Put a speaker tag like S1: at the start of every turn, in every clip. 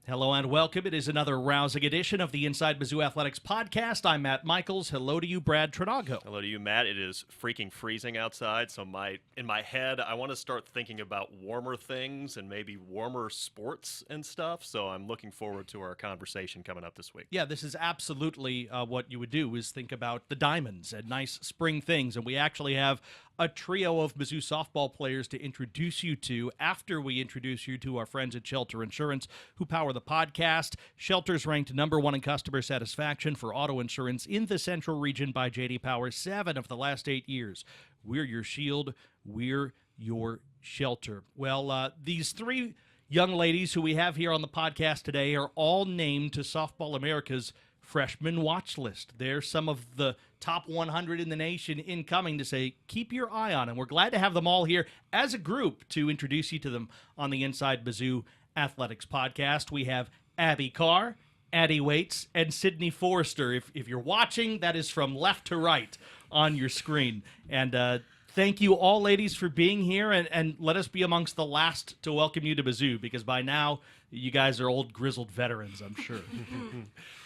S1: Hello and welcome. It is another rousing edition of the Inside Mizzou Athletics podcast. I'm Matt Michaels. Hello to you, Brad Trinago.
S2: Hello to you, Matt. It is freaking freezing outside, so in my head, I want to start thinking about warmer things and maybe warmer sports and stuff, so I'm looking forward to our conversation coming up this week.
S1: Yeah, this is absolutely what you would do, is think about the diamonds and nice spring things, and we actually have a trio of Mizzou softball players to introduce you to after we introduce you to our friends at Shelter Insurance, who power the podcast. Shelter's ranked number one in customer satisfaction for auto insurance in the Central Region by J.D. Power 7 of the last 8 years. We're your shield. We're your shelter. Well, these three young ladies who we have here on the podcast today are all named to Softball America's Freshman watch list. They're some of the top 100 in the nation incoming to say, keep your eye on them. We're glad to have them all here as a group to introduce you to them on the Inside Mizzou Athletics podcast. We have Abby Carr, Addy Waits, and Sidney Forrester. If you're watching, that is from left to right on your screen. And thank you all, ladies, for being here, and let us be amongst the last to welcome you to Mizzou, because by now you guys are old grizzled veterans, I'm sure.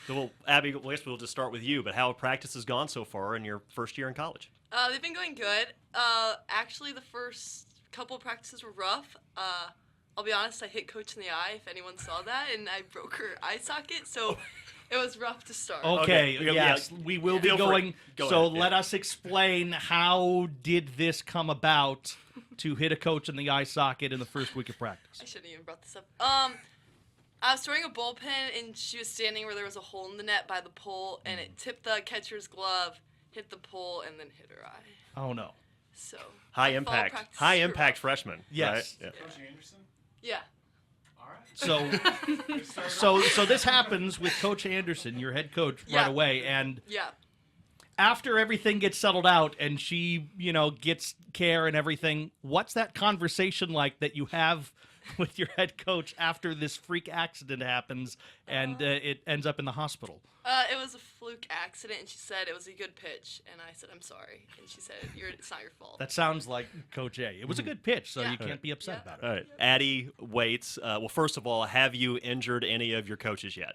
S2: Well, Abby, I guess we'll just start with you, but how have practices gone so far in your first year in college?
S3: They've been going good. Actually, the first couple of practices were rough. I'll be honest, I hit Coach in the eye, if anyone saw that, and I broke her eye socket, so it was rough to start.
S1: Okay, yes, we will be going. So let us explain, how did this come about to hit a coach in the eye socket in the first week of practice?
S3: I shouldn't even brought this up. I was throwing a bullpen, and she was standing where there was a hole in the net by the pole, and it tipped the catcher's glove, hit the pole, and then hit her eye.
S1: Oh, no.
S3: So
S2: high impact freshman.
S1: Yes.
S2: Right?
S4: Coach Anderson?
S3: Yeah.
S4: All right.
S1: So this happens with Coach Anderson, your head coach, right away, and after everything gets settled out and she, gets care and everything, what's that conversation like that you have with your head coach after this freak accident happens and it ends up in the hospital?
S3: It was a fluke accident, and she said it was a good pitch, and I said, I'm sorry, and she said, it's not your fault.
S1: That sounds like Coach A. It was a good pitch, so you can't be upset about it.
S2: All right. Addy Waits, well, first of all, have you injured any of your coaches yet?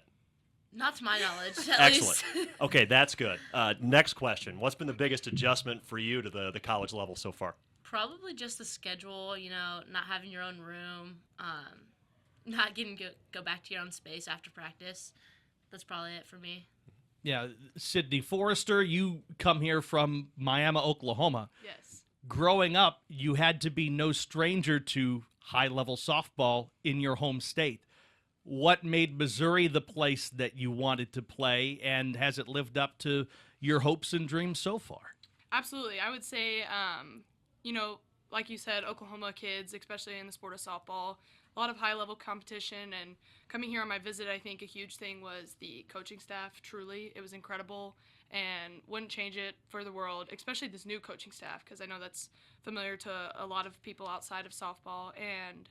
S5: Not to my knowledge,
S2: Excellent.
S5: least.
S2: Okay, that's good. Next question. What's been the biggest adjustment for you to the college level so far?
S5: Probably just the schedule, not having your own room, not getting to go back to your own space after practice. That's probably it for me.
S1: Yeah, Sidney Forrester, you come here from Miami, Oklahoma.
S3: Yes.
S1: Growing up, you had to be no stranger to high-level softball in your home state. What made Missouri the place that you wanted to play, and has it lived up to your hopes and dreams so far?
S6: Absolutely. I would say, like you said, Oklahoma kids, especially in the sport of softball, a lot of high-level competition, and coming here on my visit, I think a huge thing was the coaching staff. Truly, it was incredible, and wouldn't change it for the world, especially this new coaching staff, because I know that's familiar to a lot of people outside of softball. And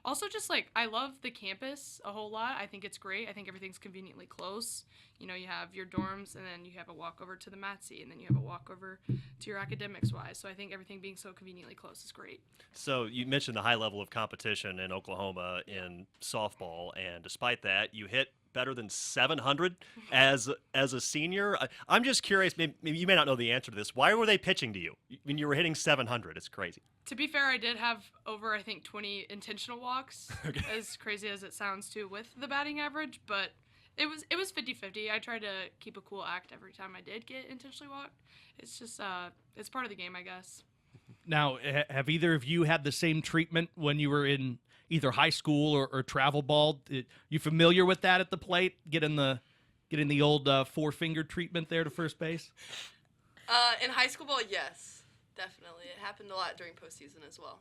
S6: also, just I love the campus a whole lot. I think it's great. I think everything's conveniently close. You have your dorms, and then you have a walk over to the Matsy, and then you have a walk over to your academics-wise. So I think everything being so conveniently close is great.
S2: So you mentioned the high level of competition in Oklahoma in softball, and despite that, you hit better than 700 as a senior. I'm just curious, maybe you may not know the answer to this. Why were they pitching to you when you were hitting 700? It's crazy.
S6: To be fair, I did have over, I think, 20 intentional walks, as crazy as it sounds, too, with the batting average, but it was 50-50. I tried to keep a cool act every time I did get intentionally walked. It's just, it's part of the game, I guess. Now,
S1: have either of you had the same treatment when you were in either high school or travel ball? You familiar with that at the plate, getting the old four-finger treatment there to first base?
S3: In high school ball, yes, definitely. It happened a lot during postseason as well.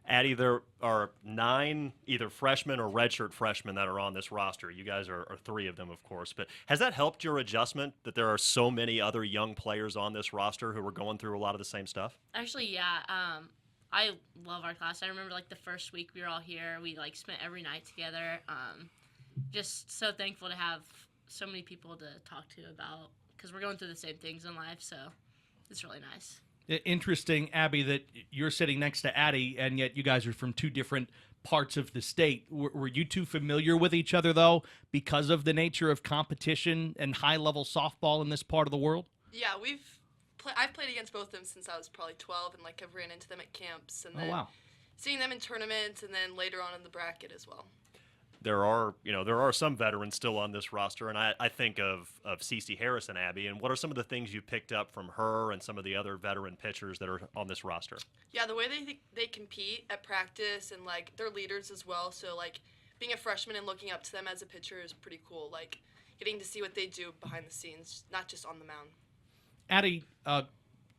S2: Addy, there are 9 either freshmen or redshirt freshmen that are on this roster. You guys are 3 of them, of course. But has that helped your adjustment that there are so many other young players on this roster who are going through a lot of the same stuff?
S5: Actually, yeah. I love our class. I remember the first week we were all here. We spent every night together. Just so thankful to have so many people to talk to about, because we're going through the same things in life. So it's really nice.
S1: Interesting, Abby, that you're sitting next to Addy, and yet you guys are from two different parts of the state. Were you two familiar with each other, though, because of the nature of competition and high-level softball in this part of the world?
S3: Yeah, I've played against both of them since I was probably 12, and like I've ran into them at camps, and
S1: Oh,
S3: then
S1: wow.
S3: seeing them in tournaments, and then later on in the bracket as well.
S2: There are some veterans still on this roster, and I think of Cece Harris and Abby. And what are some of the things you picked up from her and some of the other veteran pitchers that are on this roster?
S3: Yeah, the way they compete at practice, and like they're leaders as well. So like being a freshman and looking up to them as a pitcher is pretty cool. Like getting to see what they do behind the scenes, not just on the mound.
S1: Addy,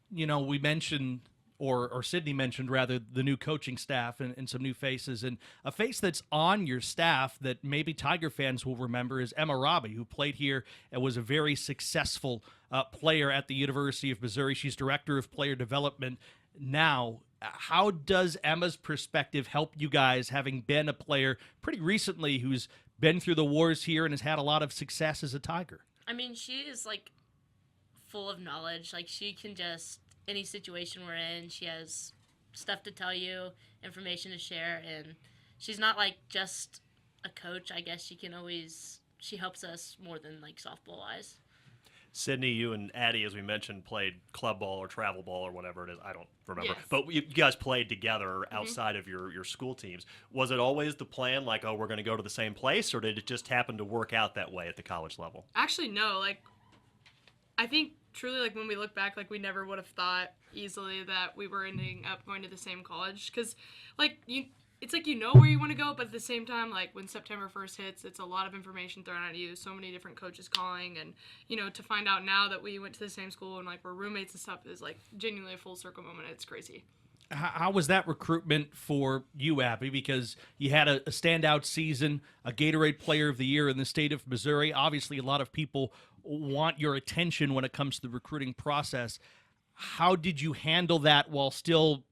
S1: we mentioned, or Sidney mentioned rather, the new coaching staff and some new faces. And a face that's on your staff that maybe Tiger fans will remember is Emma Robbie, who played here and was a very successful player at the University of Missouri. She's director of player development now. How does Emma's perspective help you guys, having been a player pretty recently who's been through the wars here and has had a lot of success as a Tiger?
S5: I mean, she is like full of knowledge. Like she can just any situation we're in, she has stuff to tell you, information to share, and she's not like just a coach. I guess she helps us more than like softball wise.
S2: Sidney, you and Addy, as we mentioned, played club ball or travel ball or whatever it is. I don't remember.
S6: Yes.
S2: But you guys played together outside of your school teams. Was it always the plan, like, oh, we're going to go to the same place, or did it just happen to work out that way at the college level?
S6: Actually, no. Like, I think truly, like, when we look back, like, we never would have thought easily that we were ending up going to the same college. Because, like, it's like you know where you want to go, but at the same time, like, when September 1st hits, it's a lot of information thrown at you, so many different coaches calling, and, to find out now that we went to the same school and, like, we're roommates and stuff is, like, genuinely a full circle moment. It's crazy.
S1: How was that recruitment for you, Abby? Because you had a standout season, a Gatorade Player of the Year in the state of Missouri. Obviously, a lot of people want your attention when it comes to the recruiting process. How did you handle that while still,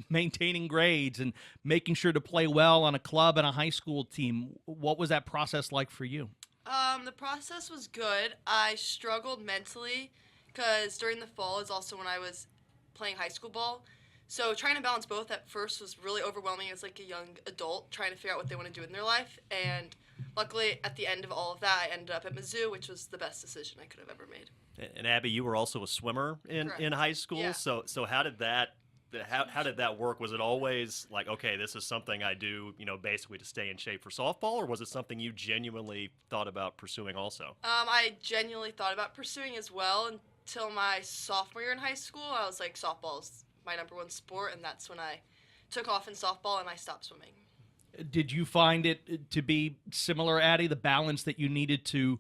S1: maintaining grades and making sure to play well on a club and a high school team? What was that process like for you?
S3: The process was good. I struggled mentally because during the fall is also when I was playing high school ball. So trying to balance both at first was really overwhelming as like a young adult trying to figure out what they want to do in their life. And luckily, at the end of all of that, I ended up at Mizzou, which was the best decision I could have ever made.
S2: And Abby, you were also a swimmer in high school.
S3: Yeah.
S2: So how did that work? Was it always like, okay, this is something I do, basically to stay in shape for softball, or was it something you genuinely thought about pursuing also?
S3: I genuinely thought about pursuing as well until my sophomore year in high school. I was like, softball's my number one sport, and that's when I took off in softball and I stopped swimming.
S1: Did you find it to be similar, Addy, the balance that you needed to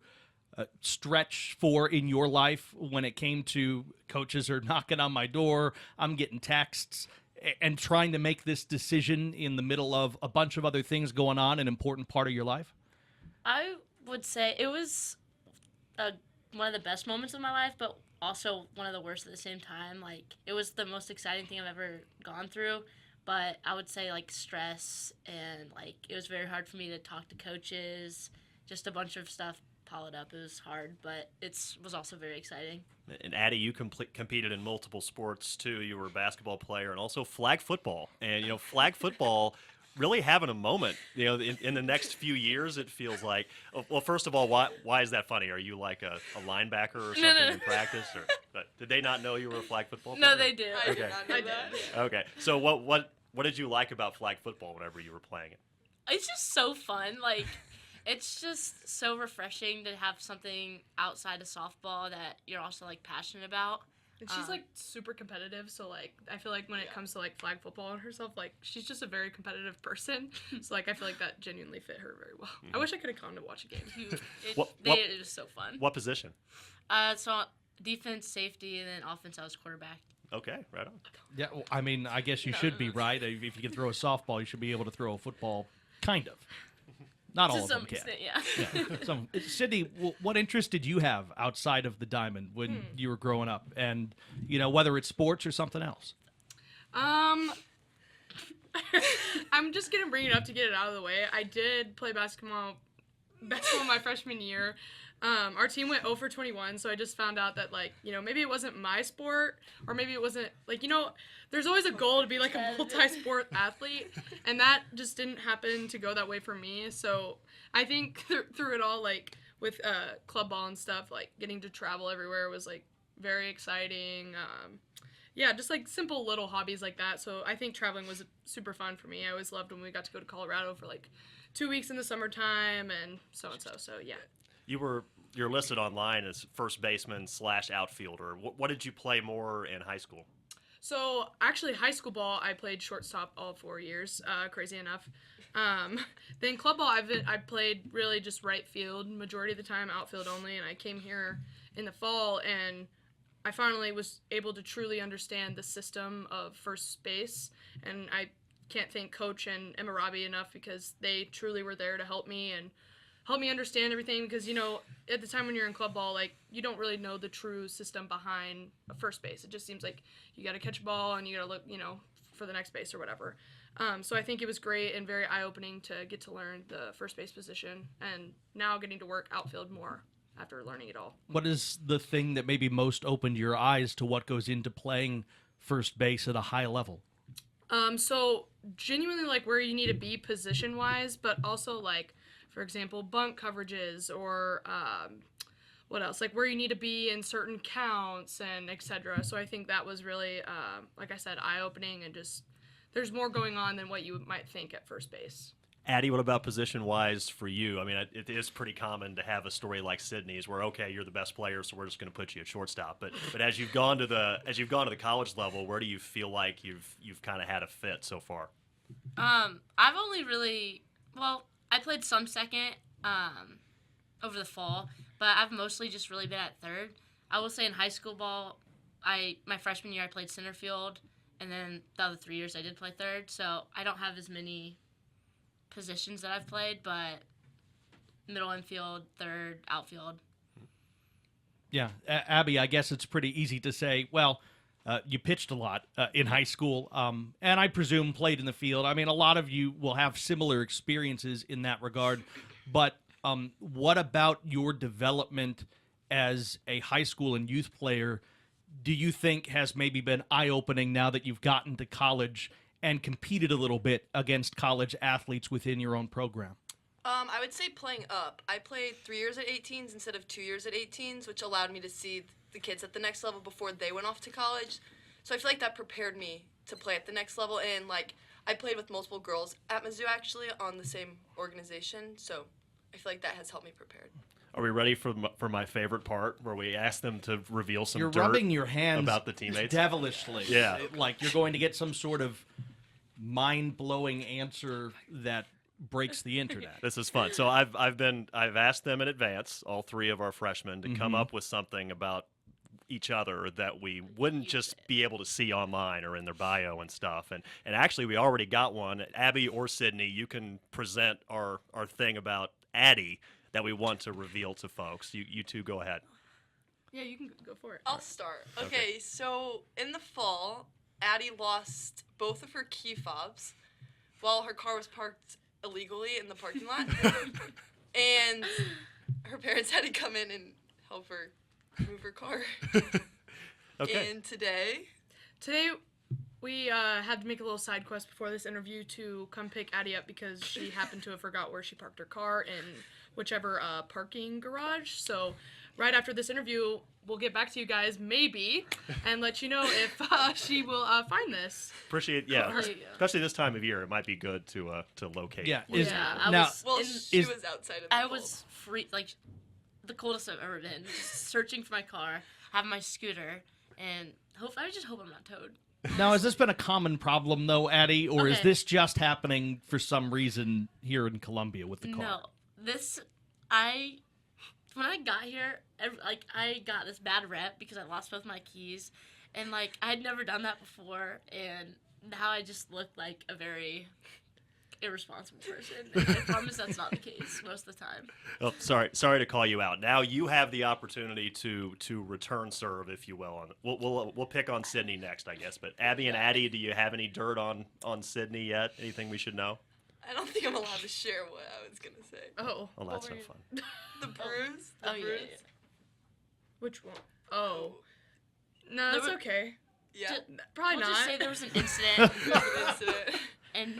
S1: stretch for in your life when it came to coaches are knocking on my door, I'm getting texts, and trying to make this decision in the middle of a bunch of other things going on, an important part of your life?
S5: I would say it was one of the best moments of my life, but also one of the worst at the same time. Like, it was the most exciting thing I've ever gone through, but I would say, like, stress, and, like, it was very hard for me to talk to coaches, just a bunch of stuff piled up. It was hard, but it was also very exciting.
S2: And Addy, you competed in multiple sports, too. You were a basketball player and also flag football. And, flag football really having a moment, in the next few years, it feels like. Well, first of all, why is that funny? Are you like a linebacker or something in practice? Or did they not know you were a flag football player?
S5: No, they do.
S3: I did not know that.
S2: Okay. So what did you like about flag football whenever you were playing it?
S5: It's just so fun. Like, it's just so refreshing to have something outside of softball that you're also, like, passionate about.
S6: And she's, like, super competitive, so, like, I feel like when it comes to, like, flag football and herself, like, she's just a very competitive person. So, like, I feel like that genuinely fit her very well. I wish I could have come to watch a game.
S5: It was so fun.
S2: What position?
S5: So defense, safety, and then offense, I was quarterback.
S2: Okay, right on.
S1: Yeah, well, I mean, I guess you should be, right? If you can throw a softball, you should be able to throw a football, kind of. Not all
S5: To
S1: of them
S5: some
S1: can.
S5: extent, yeah.
S1: Sidney, what interest did you have outside of the diamond when you were growing up? And, whether it's sports or something else?
S6: I'm just going to bring it up to get it out of the way. I did play basketball best one my freshman year. Our team went 0 for 21, so I just found out that, like, you know, maybe it wasn't my sport, or maybe it wasn't, like, you know, there's always a goal to be, like, a multi-sport athlete, and that just didn't happen to go that way for me. So I think through it all, like, with club ball and stuff, like, getting to travel everywhere was, like, very exciting. Yeah, just, like, simple little hobbies like that. So I think traveling was super fun for me. I always loved when we got to go to Colorado for, like, 2 weeks in the summertime and so-and-so. So, yeah.
S2: You're listed online as first baseman / outfielder. What did you play more in high school?
S6: So, actually, high school ball, I played shortstop all 4 years, crazy enough. Then club ball, I played really just right field, majority of the time outfield only, and I came here in the fall, and I finally was able to truly understand the system of first base, and I can't thank Coach and Emma Robbie enough because they truly were there to help me and help me understand everything because, you know, at the time when you're in club ball, like, you don't really know the true system behind a first base. It just seems like you got to catch a ball and you got to look, you know, for the next base or whatever. So I think it was great and very eye-opening to get to learn the first base position and now getting to work outfield more after learning it all.
S1: What is the thing that maybe most opened your eyes to what goes into playing first base at a high level?
S6: So genuinely, like, where you need to be position-wise, but also, like, for example, bunt coverages or what else? Like where you need to be in certain counts and etc. So I think that was really, like I said, eye-opening and just there's more going on than what you might think at first base.
S2: Addy, what about position-wise for you? I mean, it is pretty common to have a story like Sidney's, where okay, you're the best player, so we're just going to put you at shortstop. But as you've gone to the college level, where do you feel like you've kind of had a fit so far?
S5: I've only really I played some second over the fall, but I've mostly just really been at third. I will say in high school ball, my freshman year I played center field, and then the other 3 years I did play third. So I don't have as many positions that I've played, but middle infield, third, outfield.
S1: Yeah, Abby, I guess it's pretty easy to say, well, you pitched a lot in high school, and I presume played in the field. I mean, a lot of you will have similar experiences in that regard, but what about your development as a high school and youth player do you think has maybe been eye-opening now that you've gotten to college and competed a little bit against college athletes within your own program?
S3: I would say playing up. I played 3 years at 18s instead of 2 years at 18s, which allowed me to see the kids at the next level before they went off to college. So I feel like that prepared me to play at the next level. And, like, I played with multiple girls at Mizzou, actually, on the same organization. So I feel like that has helped me prepared.
S2: Are we ready for my favorite part, where we ask them to reveal some
S1: You're
S2: dirt
S1: rubbing your hands
S2: about the teammates?
S1: devilishly.
S2: Yeah.
S1: Like you're going to get some sort of mind-blowing answer that breaks the internet.
S2: This is fun. So I've asked them in advance, all three of our freshmen, to come up with something about each other that we wouldn't just be able to see online or in their bio and stuff. And actually, we already got one. Abby or Sidney, you can present our thing about Addy that we want to reveal to folks. You two go ahead.
S6: Yeah, you can go for it.
S3: I'll start. Okay, so in the fall, Addy lost both of her key fobs while her car was parked illegally in the parking lot. And her parents had to come in and help her move her car.
S2: Okay.
S3: And today
S6: we had to make a little side quest before this interview to come pick Addy up because she happened to have forgot where she parked her car in whichever parking garage. So right after this interview, we'll get back to you guys, maybe, and let you know if she will find this.
S2: Appreciate, especially this time of year, it might be good to locate.
S1: Yeah.
S2: where
S1: Is,
S2: she
S5: Yeah,
S2: is.
S5: I
S1: now,
S5: was
S3: well,
S5: in-
S3: she was outside of the
S5: I
S3: cold.
S5: was free, like the coldest I've ever been. Just searching for my car, having my scooter, and I just hope I'm not towed.
S1: now, has this been a common problem, though, Addy, or is
S5: Okay.
S1: this just happening for some reason here in Columbia with the car?
S5: No, when I got here, I got this bad rep because I lost both my keys, and like I had never done that before, and now I just look like a very irresponsible person. And I promise that's not the case most of the time.
S2: Oh, sorry to call you out. Now you have the opportunity to return serve, if you will. We'll pick on Sidney next, I guess. But Abby and Addy, do you have any dirt on Sidney yet? Anything we should know?
S3: I don't think I'm allowed to share what I was gonna say.
S6: Oh.
S2: Well, that's no
S6: what were
S2: fun.
S3: The bruise. The
S5: Oh,
S3: bruise.
S5: yeah.
S6: Which one? Oh. No, that's
S3: There
S6: okay.
S3: Yeah.
S6: Probably
S5: We'll
S6: not.
S5: just say there was an incident,
S3: Incident.
S5: and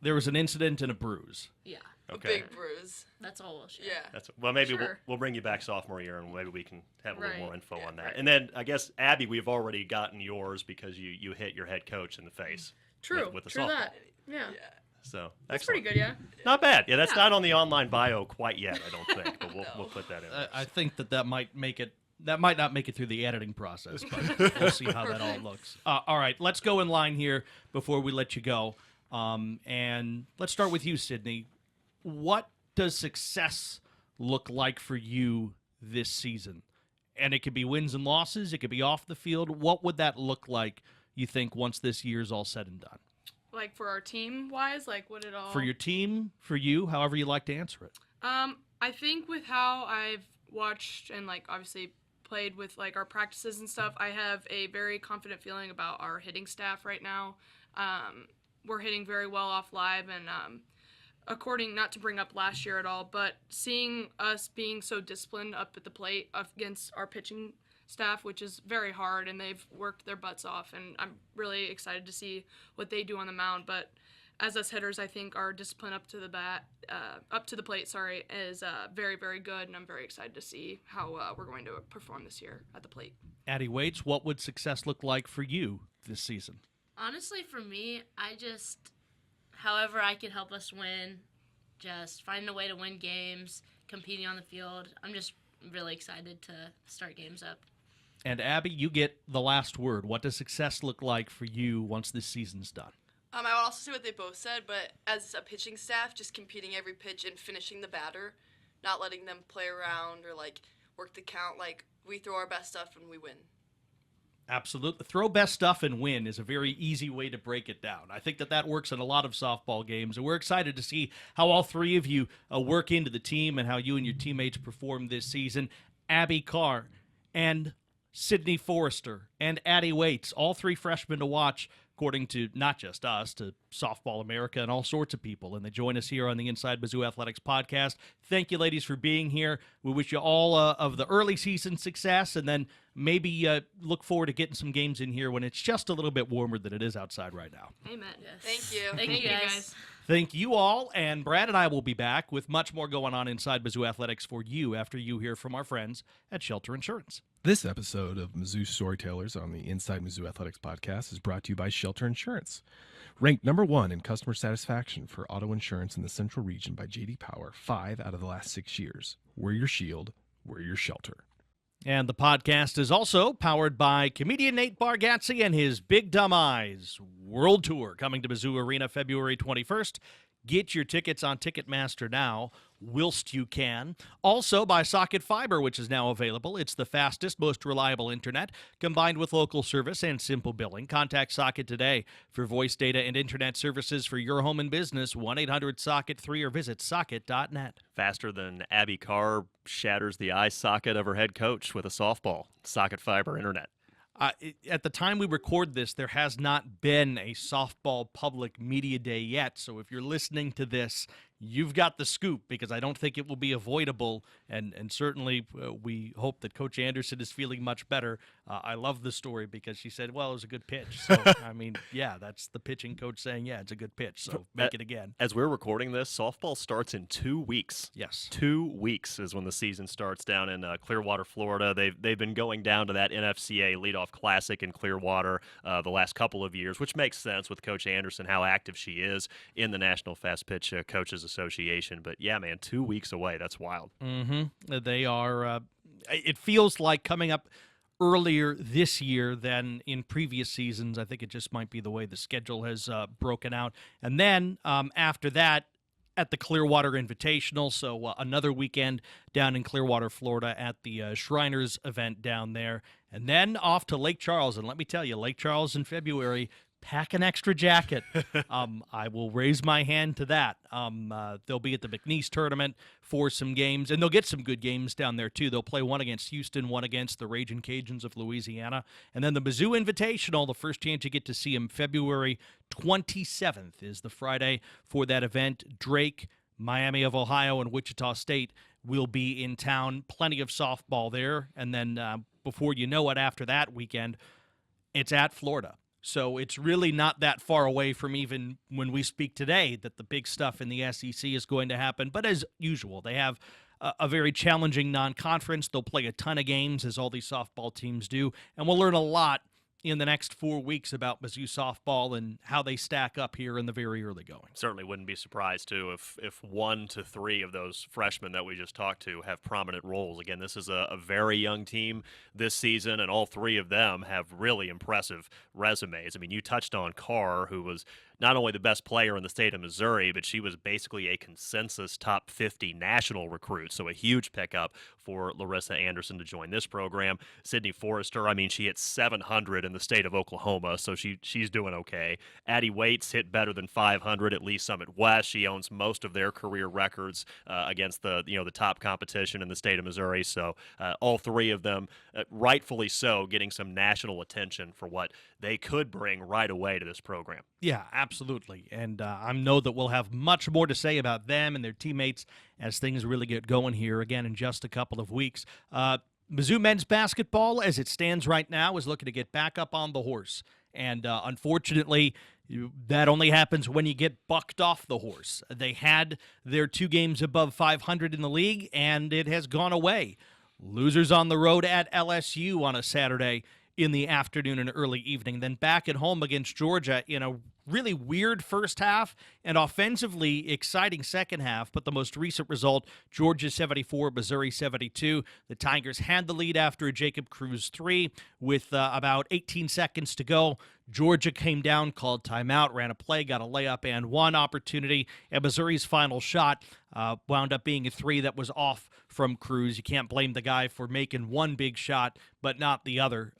S1: There was an incident and a bruise.
S5: yeah,
S3: A
S2: Okay.
S3: big bruise.
S5: that's all we'll share.
S3: Yeah.
S2: That's well. Maybe
S6: Sure.
S2: we'll bring you back sophomore year, and maybe we can have a little
S6: Right.
S2: more info on that.
S3: right.
S2: And then I guess Abby, we've already gotten yours because you hit your head coach in the face.
S6: True.
S2: with the
S6: True
S2: softball.
S6: that. Yeah.
S3: Yeah.
S2: So
S6: That's
S2: excellent.
S6: pretty good, yeah.
S2: Not bad. Yeah, that's
S6: Yeah.
S2: not on the online bio quite yet, I don't think, but we'll
S3: No.
S2: we'll put that in.
S1: I think that might make it. That might not make it through the editing process, but we'll see how that all
S3: Perfect.
S1: looks. All right, let's go in line here before we let you go. And let's start with you, Sidney. What does success look like for you this season? And it could be wins and losses. It could be off the field. What would that look like, you think, once this year's all said and done?
S6: Like for our team wise, like what it all
S1: For your team, for you, however you like to answer it.
S6: I think with how I've watched and like obviously played with like our practices and stuff, I have a very confident feeling about our hitting staff right now. We're hitting very well off live, and according, not to bring up last year at all, but seeing us being so disciplined up at the plate against our pitching staff, which is very hard, and they've worked their butts off, and I'm really excited to see what they do on the mound. But as us hitters, I think our discipline up to the plate, is very, very good, and I'm very excited to see how we're going to perform this year at the plate.
S1: Addy Waits, what would success look like for you this season?
S5: Honestly, for me, however I can help us win, just finding a way to win games, competing on the field. I'm just really excited to start games up.
S1: And Abby, you get the last word. What does success look like for you once this season's done?
S3: I would also say what they both said, but as a pitching staff, just competing every pitch and finishing the batter, not letting them play around or like work the count. Like we throw our best stuff and we win.
S1: Absolutely. Throw best stuff and win is a very easy way to break it down. I think that works in a lot of softball games, and we're excited to see how all three of you work into the team and how you and your teammates perform this season. Abby Carr and Sidney Forrester and Addy Waits, all three freshmen to watch, according to not just us, to Softball America and all sorts of people. And they join us here on the Inside Mizzou Athletics podcast. Thank you, ladies, for being here. We wish you all of the early season success, and then maybe look forward to getting some games in here when it's just a little bit warmer than it is outside right now.
S6: Amen.
S5: Yes.
S3: Thank you.
S5: Thank you, guys.
S1: Thank you all, and Brad and I will be back with much more going on inside Mizzou Athletics for you after you hear from our friends at Shelter Insurance.
S7: This episode of Mizzou Storytellers on the Inside Mizzou Athletics podcast is brought to you by Shelter Insurance. Ranked number 1 in customer satisfaction for auto insurance in the Central Region by J.D. Power 5 out of the last 6 years. We're your shield. We're your shelter.
S1: And the podcast is also powered by comedian Nate Bargatze and his Big Dumb Eyes World Tour, coming to Mizzou Arena February 21st. Get your tickets on Ticketmaster now, whilst you can. Also by Socket Fiber, which is now available. It's the fastest, most reliable internet, combined with local service and simple billing. Contact Socket today for voice data and internet services for your home and business. 1-800-SOCKET3 or visit socket.net.
S2: Faster than Abby Carr shatters the eye socket of her head coach with a softball. Socket Fiber Internet.
S1: At the time we record this, there has not been a softball public media day yet. So if you're listening to this, you've got the scoop, because I don't think it will be avoidable. And certainly we hope that Coach Anderson is feeling much better. I love the story because she said, well, it was a good pitch. So, I mean, yeah, that's the pitching coach saying, yeah, it's a good pitch. So make it again.
S2: As we're recording this, softball starts in 2 weeks.
S1: Yes.
S2: 2 weeks is when the season starts down in Clearwater, Florida. They've been going down to that NFCA Leadoff Classic in Clearwater the last couple of years, which makes sense with Coach Anderson, how active she is in the National Fast Pitch Coaches Association. But yeah, man, 2 weeks away. That's wild.
S1: They are, it feels like coming up earlier this year than in previous seasons. I think it just might be the way the schedule has broken out. And then after that, at the Clearwater Invitational, so another weekend down in Clearwater, Florida at the Shriners event down there. And then off to Lake Charles. And let me tell you, Lake Charles in February pack an extra jacket. I will raise my hand to that. They'll be at the McNeese tournament for some games, and they'll get some good games down there, too. They'll play one against Houston, one against the Ragin' Cajuns of Louisiana, and then the Mizzou Invitational, the first chance you get to see them, February 27th is the Friday for that event. Drake, Miami of Ohio, and Wichita State will be in town. Plenty of softball there, and then before you know it, after that weekend, it's at Florida. So it's really not that far away from even when we speak today that the big stuff in the SEC is going to happen. But as usual, they have a very challenging non-conference. They'll play a ton of games, as all these softball teams do, and we'll learn a lot in the next 4 weeks about Mizzou softball and how they stack up here in the very early going.
S2: Certainly wouldn't be surprised, too, if 1 to 3 of those freshmen that we just talked to have prominent roles. Again, this is a very young team this season, and all 3 of them have really impressive resumes. I mean, you touched on Carr, who was not only the best player in the state of Missouri, but she was basically a consensus top 50 national recruit, so a huge pickup for Larissa Anderson to join this program. Sidney Forrester, I mean, she hit 700 in the state of Oklahoma, so she's doing okay. Addy Waits hit better than 500 at Lee Summit West. She owns most of their career records against the top competition in the state of Missouri, so all 3 of them, rightfully so, getting some national attention for what they could bring right away to this program.
S1: Yeah, absolutely. And I know that we'll have much more to say about them and their teammates as things really get going here again in just a couple of weeks. Mizzou men's basketball, as it stands right now, is looking to get back up on the horse. And unfortunately, that only happens when you get bucked off the horse. They had their 2 games above 500 in the league, and it has gone away. Losers on the road at LSU on a Saturday in the afternoon and early evening, then back at home against Georgia in a really weird first half and offensively exciting second half, but the most recent result, Georgia 74, Missouri 72. The Tigers had the lead after a Jacob Cruz 3 with about 18 seconds to go. Georgia came down, called timeout, ran a play, got a layup and one opportunity, and Missouri's final shot wound up being a 3 that was off from Cruz. You can't blame the guy for making one big shot, but not the other.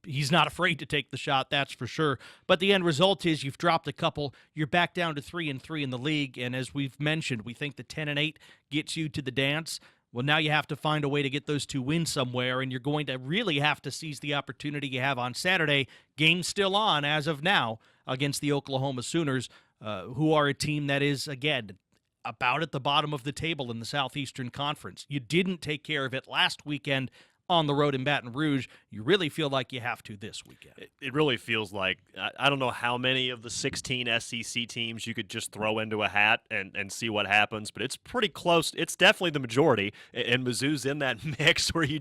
S1: He's not afraid to take the shot, that's for sure. But the end result is you've dropped a couple. You're back down to 3-3 in the league, and as we've mentioned, we think the 10-8 gets you to the dance. Well, now you have to find a way to get those 2 wins somewhere, and you're going to really have to seize the opportunity you have on Saturday. Game still on as of now against the Oklahoma Sooners, who are a team that is, again, about at the bottom of the table in the Southeastern Conference. You didn't take care of it last weekend on the road in Baton Rouge. You really feel like you have to this weekend.
S2: It really feels like, I don't know how many of the 16 SEC teams you could just throw into a hat and see what happens, but it's pretty close. It's definitely the majority, and Mizzou's in that mix where you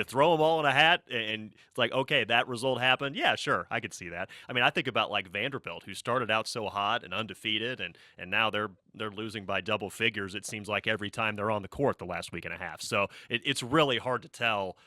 S2: throw them all in a hat, and it's like, okay, that result happened. Yeah, sure, I could see that. I mean, I think about like Vanderbilt, who started out so hot and undefeated, and now they're losing by double figures, it seems like, every time they're on the court the last week and a half. So it's really hard to tell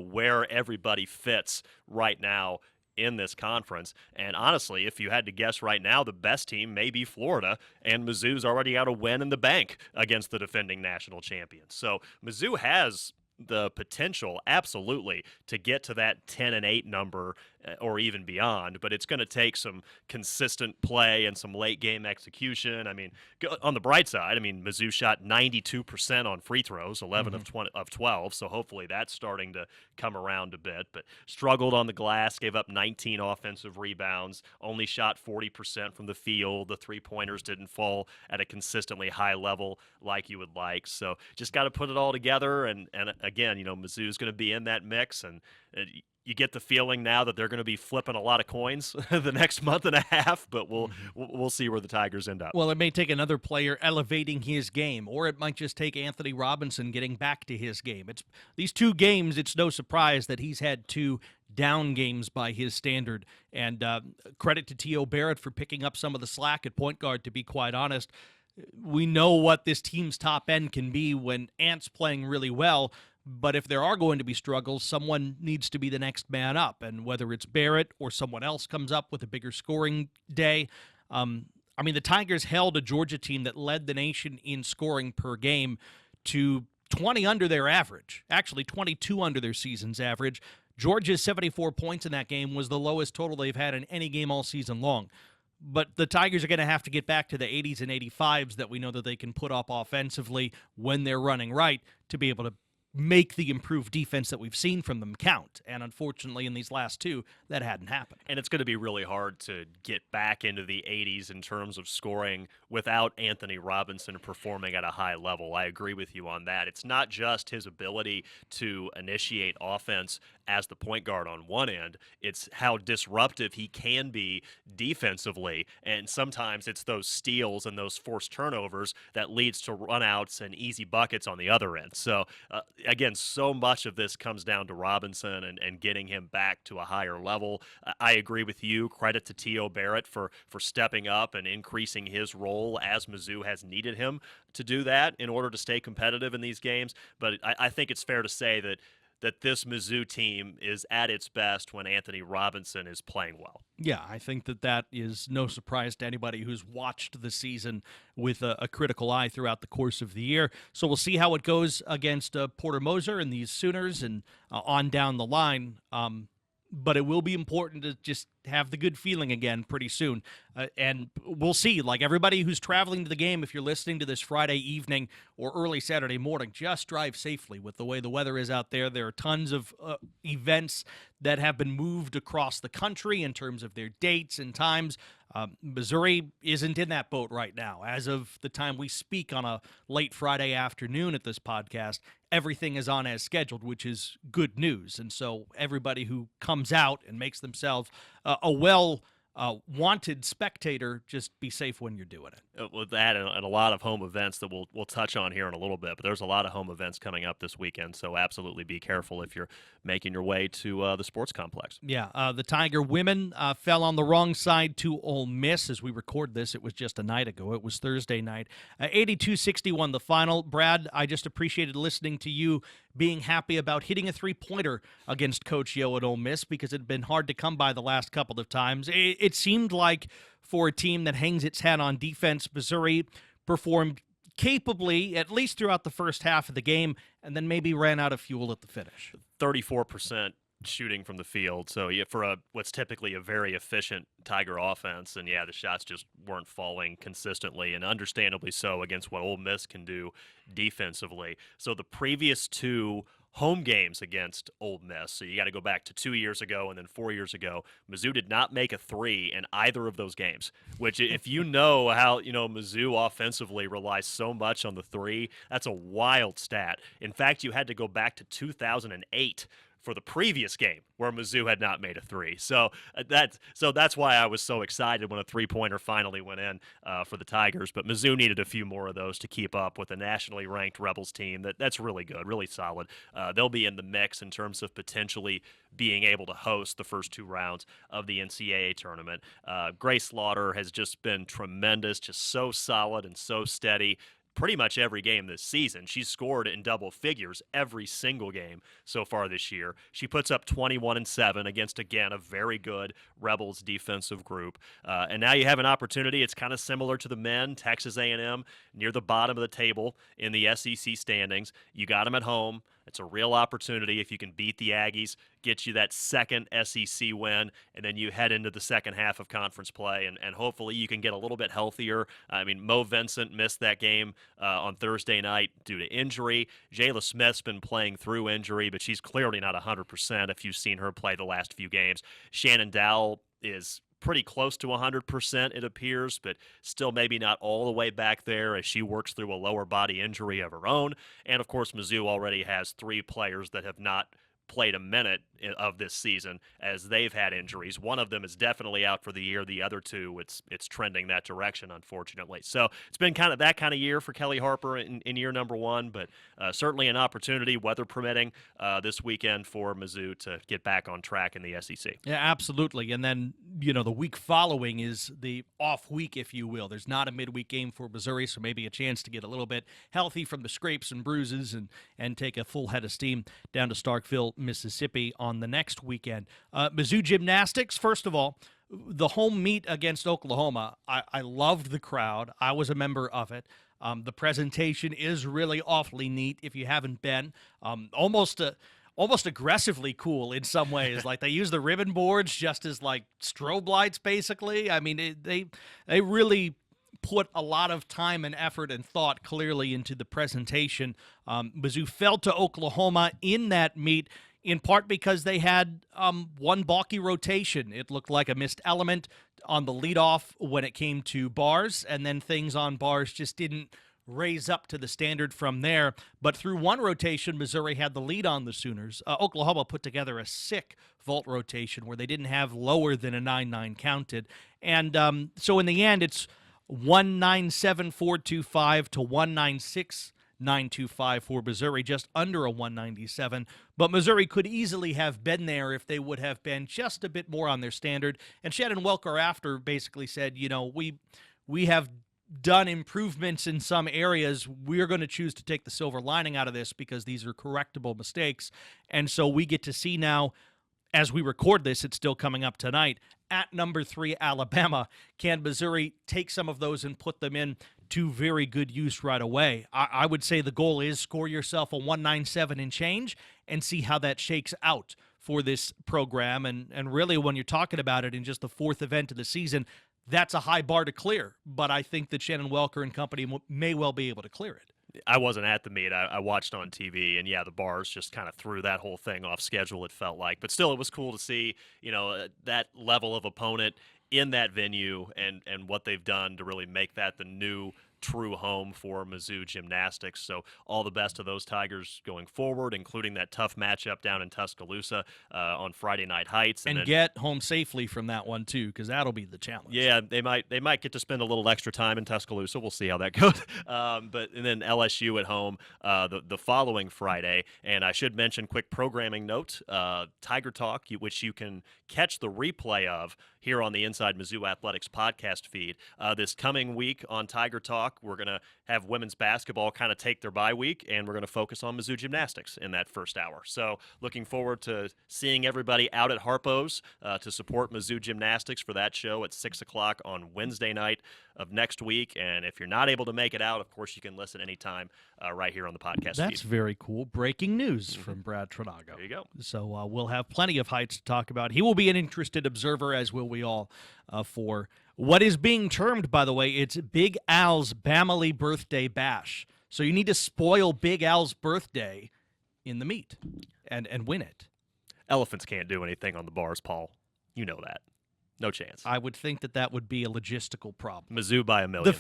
S2: where everybody fits right now in this conference. And honestly, if you had to guess right now, the best team may be Florida, and Mizzou's already got a win in the bank against the defending national champions. So Mizzou has the potential, absolutely, to get to that 10-8 number or even beyond, but it's going to take some consistent play and some late game execution. I mean, on the bright side, Mizzou shot 92% on free throws, 11 of 12, so hopefully that's starting to come around a bit, but struggled on the glass, gave up 19 offensive rebounds, only shot 40% from the field. The three-pointers didn't fall at a consistently high level like you would like, so just got to put it all together, and again, Mizzou's going to be in that mix, and you get the feeling now that they're going to be flipping a lot of coins the next month and a half, but we'll see where the Tigers end up.
S1: Well, it may take another player elevating his game, or it might just take Anthony Robinson getting back to his game. It's these 2 games, it's no surprise that he's had 2 down games by his standard, and credit to T.O. Barrett for picking up some of the slack at point guard, to be quite honest. We know what this team's top end can be when Ant's playing really well, but if there are going to be struggles, someone needs to be the next man up. And whether it's Barrett or someone else comes up with a bigger scoring day, the Tigers held a Georgia team that led the nation in scoring per game to 20 under their average, actually 22 under their season's average. Georgia's 74 points in that game was the lowest total they've had in any game all season long. But the Tigers are going to have to get back to the 80s and 85s that we know that they can put up offensively when they're running right to be able to make the improved defense that we've seen from them count. And unfortunately, in these last two, that hadn't happened.
S2: And it's going to be really hard to get back into the 80s in terms of scoring without Anthony Robinson performing at a high level. I agree with you on that. It's not just his ability to initiate offense as the point guard on one end. It's how disruptive he can be defensively. And sometimes it's those steals and those forced turnovers that leads to runouts and easy buckets on the other end. So, again, so much of this comes down to Robinson and getting him back to a higher level. I agree with you. Credit to T.O. Barrett for stepping up and increasing his role as Mizzou has needed him to do that in order to stay competitive in these games. But I think it's fair to say that this Mizzou team is at its best when Anthony Robinson is playing well.
S1: Yeah, I think that is no surprise to anybody who's watched the season with a critical eye throughout the course of the year. So we'll see how it goes against Porter Moser and these Sooners and on down the line. But it will be important to just have the good feeling again pretty soon. And we'll see, like everybody who's traveling to the game, if you're listening to this Friday evening or early Saturday morning, just drive safely with the way the weather is out there. There are tons of events that have been moved across the country in terms of their dates and times. Missouri isn't in that boat right now. As of the time we speak on a late Friday afternoon at this podcast, everything is on as scheduled, which is good news. And so everybody who comes out and makes themselves a wanted spectator, just be safe when you're doing it.
S2: With that and a lot of home events that we'll touch on here in a little bit, but there's a lot of home events coming up this weekend, so absolutely be careful if you're making your way to the sports complex.
S1: Yeah, the Tiger women fell on the wrong side to Ole Miss. As we record this, it was just a night ago. It was Thursday night. 82-61 the final. Brad, I just appreciated listening to you being happy about hitting a three-pointer against Coach Yo at Ole Miss because it had been hard to come by the last couple of times. It seemed like for a team that hangs its hat on defense, Missouri performed capably, at least throughout the first half of the game, and then maybe ran out of fuel at the finish.
S2: 34% shooting from the field. So for what's typically a very efficient Tiger offense, and the shots just weren't falling consistently, and understandably so against what Ole Miss can do defensively. So the previous two home games against Ole Miss, so you got to go back to 2 years ago and then 4 years ago, Mizzou did not make a three in either of those games, which if you know how Mizzou offensively relies so much on the three, that's a wild stat. In fact, you had to go back to 2008 for the previous game where Mizzou had not made a three. So that's why I was so excited when a three-pointer finally went in for the Tigers. But Mizzou needed a few more of those to keep up with a nationally ranked Rebels team that's really good, really solid. They'll be in the mix in terms of potentially being able to host the first two rounds of the NCAA tournament. Grace Slaughter has just been tremendous, just so solid and so steady. Pretty much every game this season. She's scored in double figures every single game so far this year. She puts up 21-7 against, again, a very good Rebels defensive group. And now you have an opportunity. It's kind of similar to the men, Texas A&M, near the bottom of the table in the SEC standings. You got them at home. It's a real opportunity if you can beat the Aggies, get you that second SEC win, and then you head into the second half of conference play, and hopefully you can get a little bit healthier. I mean, Mo Vincent missed that game on Thursday night due to injury. Jayla Smith's been playing through injury, but she's clearly not 100% if you've seen her play the last few games. Shannon Dowell is pretty close to 100%, it appears, but still maybe not all the way back there as she works through a lower body injury of her own. And, of course, Mizzou already has three players that have not played a minute of this season as they've had injuries. One of them is definitely out for the year. The other two, it's trending that direction, unfortunately. So it's been kind of that kind of year for Kelly Harper in year number one, but certainly an opportunity, weather permitting, this weekend for Mizzou to get back on track in the SEC.
S1: Yeah, absolutely. And then, the week following is the off week, if you will. There's not a midweek game for Missouri, so maybe a chance to get a little bit healthy from the scrapes and bruises and take a full head of steam down to Starkville, Mississippi on the next weekend. Mizzou gymnastics, first of all, the home meet against Oklahoma, I loved the crowd. I was a member of it. The presentation is really awfully neat if you haven't been. almost aggressively cool in some ways. Like they use the ribbon boards just as like strobe lights, basically. I mean, they really put a lot of time and effort and thought clearly into the presentation. Mizzou fell to Oklahoma in that meet, in part because they had one balky rotation. It looked like a missed element on the leadoff when it came to bars, and then things on bars just didn't raise up to the standard from there. But through one rotation, Missouri had the lead on the Sooners. Oklahoma put together a sick vault rotation where they didn't have lower than a 9-9 counted. And so in the end, it's 197.425 to 196.925 for Missouri, just under a 197. But Missouri could easily have been there if they would have been just a bit more on their standard. And Shannon Welker after basically said, you know, we have done improvements in some areas. We're going to choose to take the silver lining out of this because these are correctable mistakes. And so we get to see now, as we record this, it's still coming up tonight, at number 3, Alabama. Can Missouri take some of those and put them in to very good use right away? I would say the goal is score yourself a 197 and change and see how that shakes out for this program. And really, when you're talking about it in just the 4th event of the season, that's a high bar to clear. But I think that Shannon Welker and company may well be able to clear it.
S2: I wasn't at the meet. I watched on TV, and yeah, the bars just kind of threw that whole thing off schedule, it felt like. But still, it was cool to see, you know, that level of opponent in that venue and what they've done to really make that the new true home for Mizzou gymnastics. So all the best to those Tigers going forward, including that tough matchup down in Tuscaloosa on Friday Night Heights.
S1: And
S2: then,
S1: get home safely from that one, too, because that'll be the challenge.
S2: Yeah, they might get to spend a little extra time in Tuscaloosa. We'll see how that goes. And then LSU at home the following Friday. And I should mention, quick programming note, Tiger Talk, which you can catch the replay of here on the Inside Mizzou Athletics podcast feed. This coming week on Tiger Talk, we're going to have women's basketball kind of take their bye week, and we're going to focus on Mizzou gymnastics in that first hour. So looking forward to seeing everybody out at Harpo's to support Mizzou gymnastics for that show at 6 o'clock on Wednesday night of next week. And if you're not able to make it out, of course, you can listen anytime right here on the podcast
S1: That's
S2: feed.
S1: very cool. Breaking news from Brad Trinago.
S2: There you go.
S1: So we'll have plenty of Heights to talk about. He will be an interested observer, as will we all, for what is being termed, by the way, it's Big Al's Bamily Birthday Bash. So you need to spoil Big Al's birthday in the meet and win it.
S2: Elephants can't do anything on the bars, Paul. You know that. No chance.
S1: I would think that would be a logistical problem.
S2: Mizzou by a million.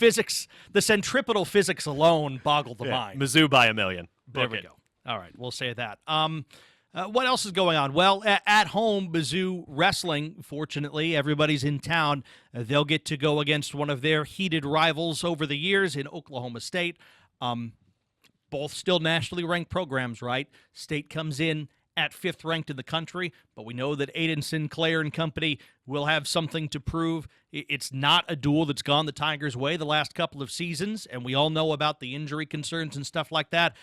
S1: The centripetal physics alone boggle the mind.
S2: Mizzou by a million.
S1: There we go. All right, we'll say that. What else is going on? Well, at home, Mizzou wrestling, fortunately, everybody's in town. They'll get to go against one of their heated rivals over the years in Oklahoma State. Both still nationally ranked programs, right? State comes in at 5th ranked in the country, but we know that Aiden Sinclair and company will have something to prove. It's not a duel that's gone the Tigers' way the last couple of seasons, and we all know about the injury concerns and stuff like that.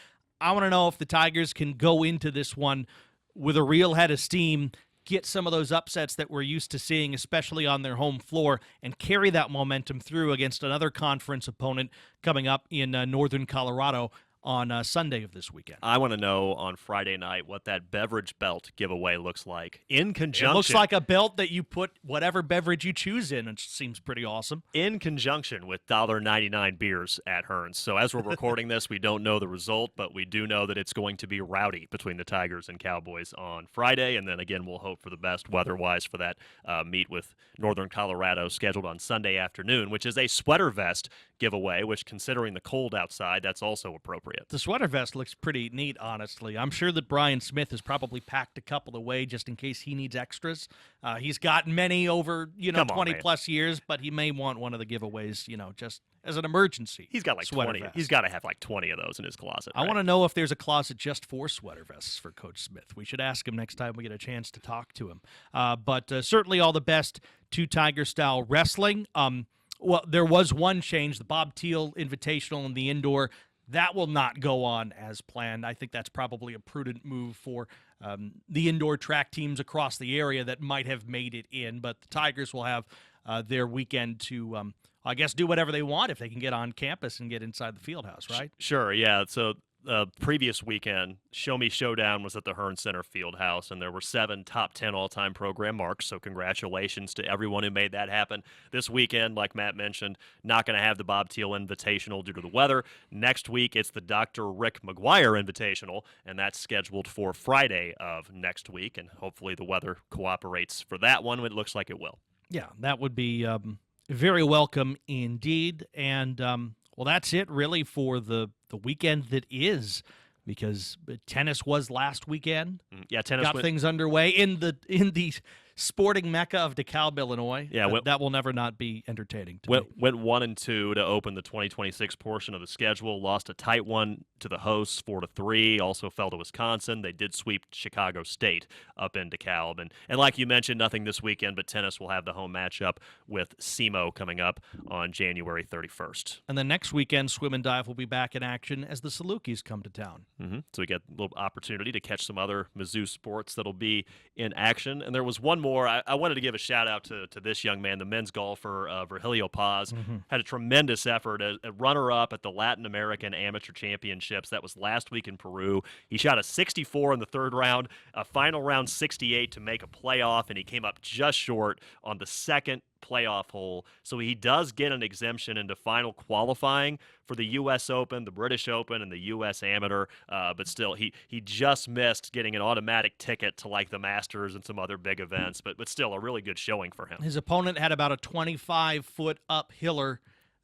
S1: I want to know if the Tigers can go into this one with a real head of steam, get some of those upsets that we're used to seeing, especially on their home floor, and carry that momentum through against another conference opponent coming up in northern Colorado on Sunday of this weekend.
S2: I want to know on Friday night what that beverage belt giveaway looks like in conjunction.
S1: It looks like a belt that you put whatever beverage you choose in. It seems pretty awesome.
S2: In conjunction with $1.99 beers at Hearns. So as we're recording this, we don't know the result, but we do know that it's going to be rowdy between the Tigers and Cowboys on Friday. And then again, we'll hope for the best weather-wise for that meet with Northern Colorado scheduled on Sunday afternoon, which is a sweater vest giveaway, which considering the cold outside, that's also appropriate.
S1: The sweater vest looks pretty neat, honestly. I'm sure that Brian Smith has probably packed a couple away just in case he needs extras. He's got many over, 20-plus years, but he may want one of the giveaways, just as an emergency.
S2: He's got like 20.
S1: Vest.
S2: He's got to have like 20 of those in his closet.
S1: I want to know if there's a closet just for sweater vests for Coach Smith. We should ask him next time we get a chance to talk to him. But certainly all the best to Tiger-style wrestling. Well, there was one change, the Bob Thiel Invitational in the indoor. That will not go on as planned. I think that's probably a prudent move for the indoor track teams across the area that might have made it in. But the Tigers will have their weekend to, I guess, do whatever they want if they can get on campus and get inside the field house, right?
S2: Sure, yeah. So previous weekend, Show Me Showdown was at the Hearn Center Fieldhouse, and there were 7 top 10 all-time program marks, so congratulations to everyone who made that happen. This weekend, like Matt mentioned, not going to have the Bob Teal Invitational due to the weather. Next week, it's the Dr. Rick McGuire Invitational, and that's scheduled for Friday of next week, and hopefully the weather cooperates for that one. It looks like it will.
S1: Yeah, that would be very welcome indeed. And, well, that's it really for the weekend that is, because tennis was last weekend.
S2: Yeah, tennis
S1: got things underway in the sporting mecca of DeKalb, Illinois.
S2: Yeah,
S1: that will never not be entertaining to me.
S2: Went 1-2 to open the 2026 portion of the schedule. Lost a tight one to the hosts, 4-3. Also fell to Wisconsin. They did sweep Chicago State up in DeKalb, and like you mentioned, nothing this weekend. But tennis will have the home matchup with SEMO coming up on January 31st.
S1: And then next weekend, swim and dive will be back in action as the Salukis come to town.
S2: So we get a little opportunity to catch some other Mizzou sports that'll be in action. And there was one more. I wanted to give a shout out to this young man, the men's golfer, Virgilio Paz. Had a tremendous effort, a runner-up at the Latin American Amateur Championships. That was last week in Peru. He shot a 64 in the third round, a final round 68 to make a playoff, and he came up just short on the second playoff hole. So he does get an exemption into final qualifying for the U.S. Open, the British Open, and the U.S. Amateur. But still, he just missed getting an automatic ticket to like the Masters and some other big events. But still, a really good showing for him.
S1: His opponent had about a 25-foot uphiller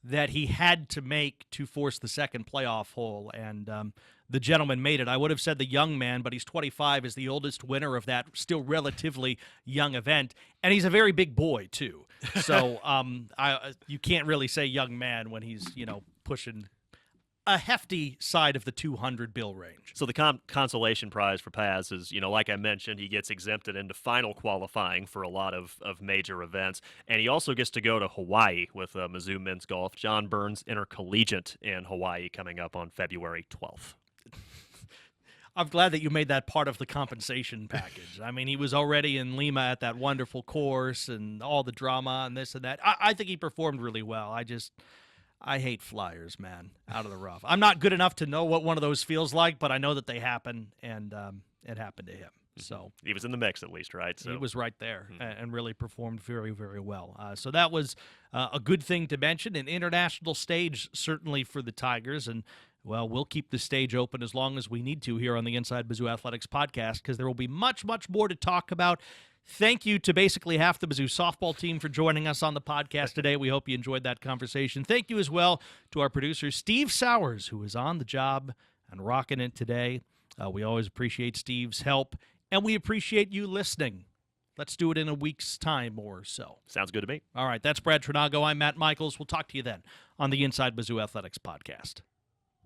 S1: that he had to make to force the second playoff hole, and the gentleman made it. I would have said the young man, but he's 25, is the oldest winner of that still relatively young event, and he's a very big boy too. So you can't really say young man when he's pushing a hefty side of the 200 bill range.
S2: So the consolation prize for Paz is, like I mentioned, he gets exempted into final qualifying for a lot of major events. And he also gets to go to Hawaii with Mizzou Men's Golf. John Burns Intercollegiate in Hawaii coming up on February 12th.
S1: I'm glad that you made that part of the compensation package. I mean, he was already in Lima at that wonderful course and all the drama and this and that. I think he performed really well. I hate flyers, man, out of the rough. I'm not good enough to know what one of those feels like, but I know that they happen, and it happened to him. So
S2: he was in the mix at least, right? So
S1: he was right there and really performed very, very well. So that was a good thing to mention. An international stage, certainly, for the Tigers. And, well, we'll keep the stage open as long as we need to here on the Inside Mizzou Athletics podcast, because there will be much, much more to talk about. Thank you to basically half the Mizzou softball team for joining us on the podcast today. We hope you enjoyed that conversation. Thank you as well to our producer, Steve Sowers, who is on the job and rocking it today. We always appreciate Steve's help, and we appreciate you listening. Let's do it in a week's time or so.
S2: Sounds good to me.
S1: All right, that's Brad Trinago. I'm Matt Michaels. We'll talk to you then on the Inside Mizzou Athletics podcast.